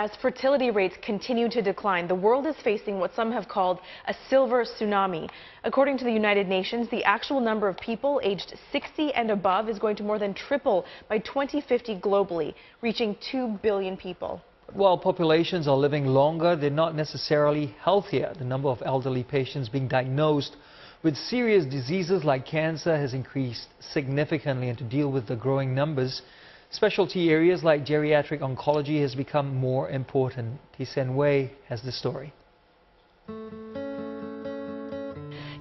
As fertility rates continue to decline, the world is facing what some have called a silver tsunami. According to the United Nations, the actual number of people aged 60 and above is going to more than triple by 2050 globally, reaching 2 billion people. While populations are living longer, they're not necessarily healthier. The number of elderly patients being diagnosed with serious diseases like cancer has increased significantly, and to deal with the growing numbers, specialty areas like geriatric oncology has become more important. Tisen Wei has the story.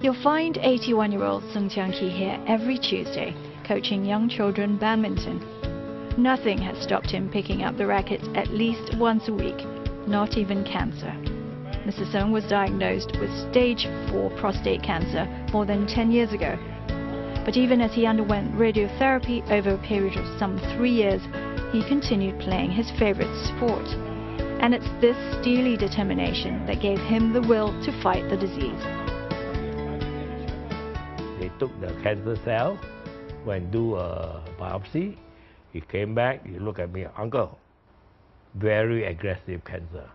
You'll find 81-year-old Sung Tiang-ki here every Tuesday, coaching young children badminton. Nothing has stopped him picking up the racket at least once a week, not even cancer. Mr. Sung was diagnosed with stage 4 prostate cancer more than 10 years ago. But even as he underwent radiotherapy over a period of some 3 years, he continued playing his favorite sport. And it's this steely determination that gave him the will to fight the disease. They took the cancer cell, went do a biopsy. He came back, he looked at me, "Uncle, very aggressive cancer."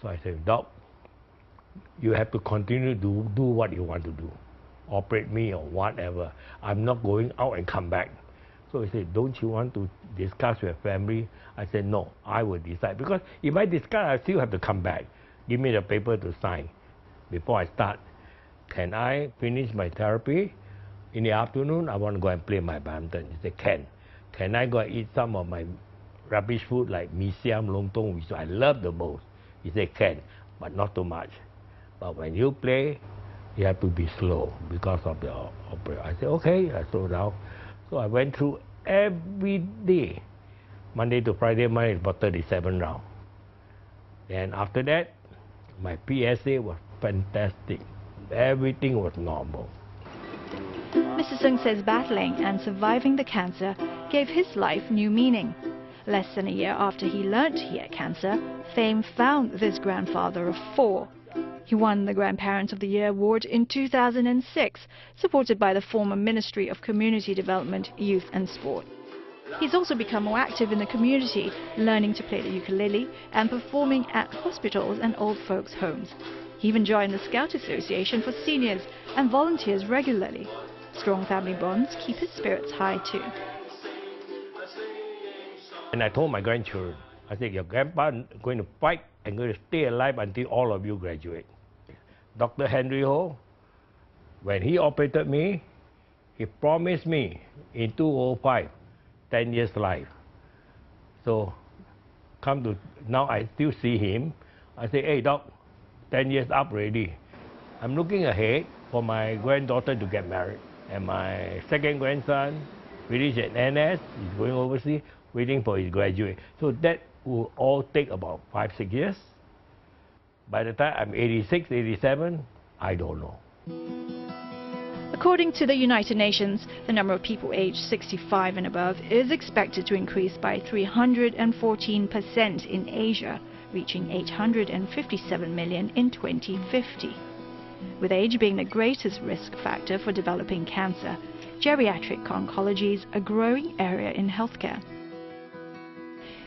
So I said, "Doc, you have to continue to do what you want to do. Operate me or whatever. I'm not going out and come back." So he said, "Don't you want to discuss with family?" I said, "No, I will decide. Because if I discuss, I still have to come back. Give me the paper to sign before I start. Can I finish my therapy? In the afternoon, I want to go and play my badminton." He said, "Can. Can I go and eat some of my rubbish food like mee siam, lontong, which I love the most?" He said, "Can, but not too much. But when you play, you have to be slow because of the operation." I said, "Okay," I slowed down. So I went through every day, Monday to Friday, mine is about 37 rounds. And after that, my PSA was fantastic. Everything was normal. Mr. Sung says battling and surviving the cancer gave his life new meaning. Less than a year after he learnt he had cancer, fame found this grandfather of 4. He won the Grandparent of the Year award in 2006, supported by the former Ministry of Community Development, Youth and Sport. He's also become more active in the community, learning to play the ukulele and performing at hospitals and old folks' homes. He even joined the Scout Association for seniors and volunteers regularly. Strong family bonds keep his spirits high too. And I told my grandchildren, I said, "Your grandpa is going to fight and going to stay alive until all of you graduate." Dr. Henry Ho, when he operated me, he promised me in 2005, 10 years life. So come to now, I still see him. I say, "Hey doc, 10 years up already. I'm looking ahead for my granddaughter to get married. And my second grandson finished at NS, he's going overseas, waiting for his graduate. So that will all take about 5-6 years. By the time I'm 86, 87, I don't know." According to the United Nations, the number of people aged 65 and above is expected to increase by 314% in Asia, reaching 857 million in 2050. With age being the greatest risk factor for developing cancer, geriatric oncology is a growing area in healthcare.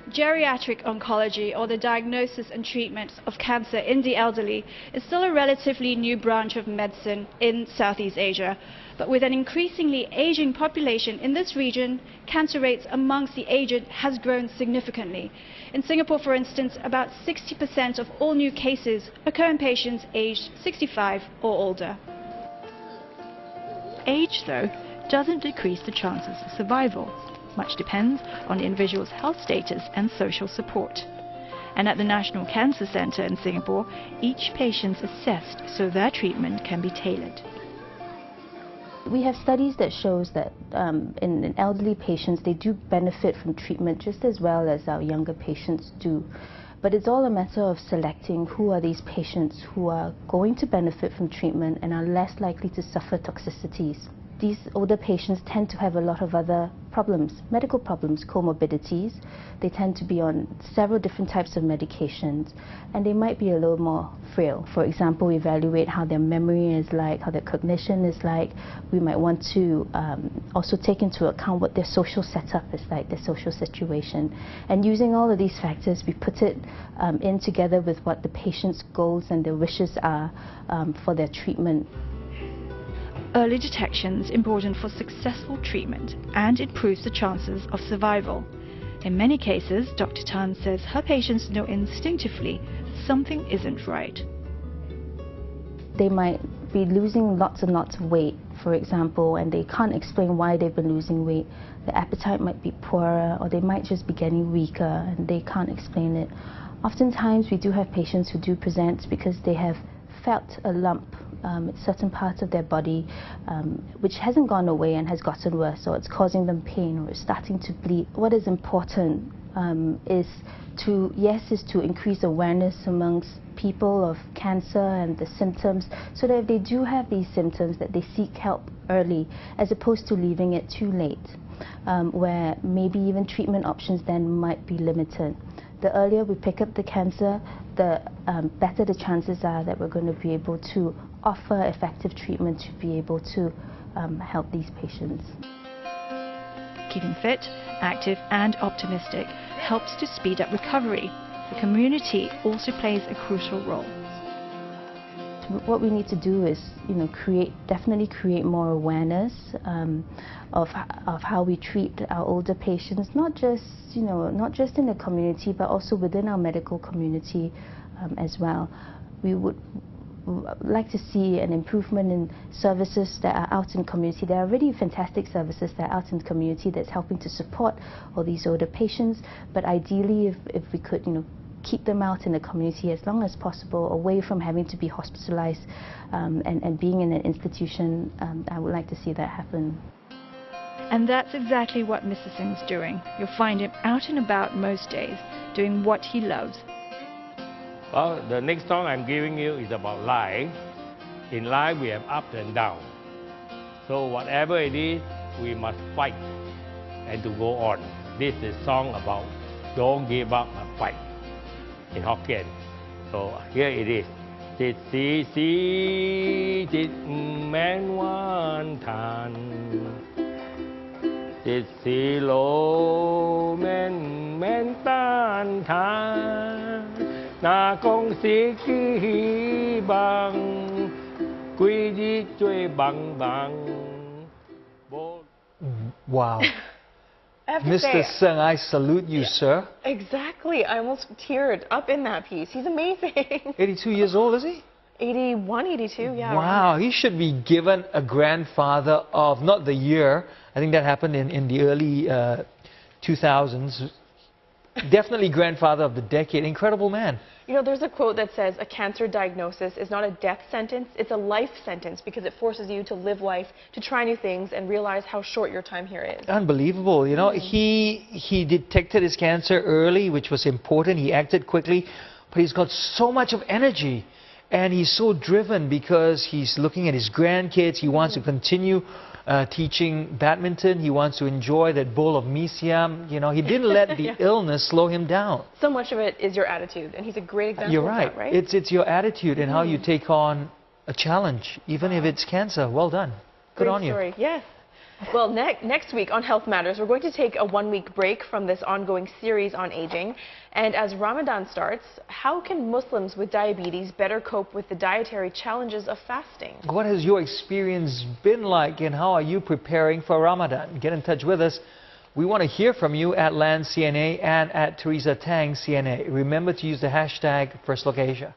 Geriatric oncology, or the diagnosis and treatment of cancer in the elderly, is still a relatively new branch of medicine in Southeast Asia. But with an increasingly aging population in this region, cancer rates amongst the aged has grown significantly. In Singapore, for instance, about 60% of all new cases occur in patients aged 65 or older. Age, though, doesn't decrease the chances of survival. Much depends on the individual's health status and social support. And at the National Cancer Centre in Singapore, each patient's assessed so their treatment can be tailored. We have studies that shows that in elderly patients, they do benefit from treatment just as well as our younger patients do. But it's all a matter of selecting who are these patients who are going to benefit from treatment and are less likely to suffer toxicities. These older patients tend to have a lot of other problems, medical problems, comorbidities. They tend to be on several different types of medications, and they might be a little more frail. For example, we evaluate how their memory is like, how their cognition is like. We might want to also take into account what their social setup is like, their social situation. And using all of these factors, we put it in together with what the patient's goals and their wishes are for their treatment. Early detection is important for successful treatment, and it improves the chances of survival. In many cases, Dr. Tan says her patients know instinctively that something isn't right. They might be losing lots and lots of weight, for example, and they can't explain why they've been losing weight. The appetite might be poorer, or they might just be getting weaker, and they can't explain it. Oftentimes, we do have patients who do present because they have felt a lump in certain parts of their body which hasn't gone away and has gotten worse, or it's causing them pain, or it's starting to bleed. What is important is to increase awareness amongst people of cancer and the symptoms, so that if they do have these symptoms, that they seek help early, as opposed to leaving it too late, where maybe even treatment options then might be limited. The earlier we pick up the cancer, the better the chances are that we're going to be able to offer effective treatment to be able to help these patients. Keeping fit, active and optimistic helps to speed up recovery. The community also plays a crucial role. What we need to do is, definitely create more awareness of how we treat our older patients, not just in the community, but also within our medical community as well. We would like to see an improvement in services that are out in the community. There are already fantastic services that are out in the community that's helping to support all these older patients, but ideally if we could, keep them out in the community as long as possible, away from having to be hospitalized and being in an institution. I would like to see that happen. And that's exactly what Mr. Singh's doing. You'll find him out and about most days, doing what he loves. Well, the next song I'm giving you is about life. In life, we have ups and downs. So whatever it is, we must fight and to go on. This is a song about don't give up a fight in Hokkien. So here it is. จิตสีสีจิตแม้นวานทานจิตสีโลแม่นต้านทานนากงสีขี้บังกุยดีช่วยบัง Wow. Mr. Mr. Singh, I salute you, sir. Exactly. I almost teared up in that piece. He's amazing. 82 years old, is he? 81, 82, yeah. Wow, he should be given a grandfather of, not the year, I think that happened in the early 2000s. Definitely grandfather of the decade. Incredible man. There's a quote that says a cancer diagnosis is not a death sentence, it's a life sentence, because it forces you to live life, to try new things, and realize how short your time here is. Unbelievable. He detected his cancer early, which was important. He acted quickly, but he's got so much of energy. And he's so driven because he's looking at his grandkids. He wants to continue teaching badminton. He wants to enjoy that bowl of mee siam. He didn't let the illness slow him down. So much of it is your attitude, and he's a great example You're of right. that, right? It's your attitude and how you take on a challenge, even if it's cancer. Well done. Good on you. Great story. Yes. Well, next week on Health Matters, we're going to take a one-week break from this ongoing series on aging. And as Ramadan starts, how can Muslims with diabetes better cope with the dietary challenges of fasting? What has your experience been like, and how are you preparing for Ramadan? Get in touch with us. We want to hear from you at LandCNA and at Teresa Tang CNA. Remember to use the hashtag FirstLookAsia.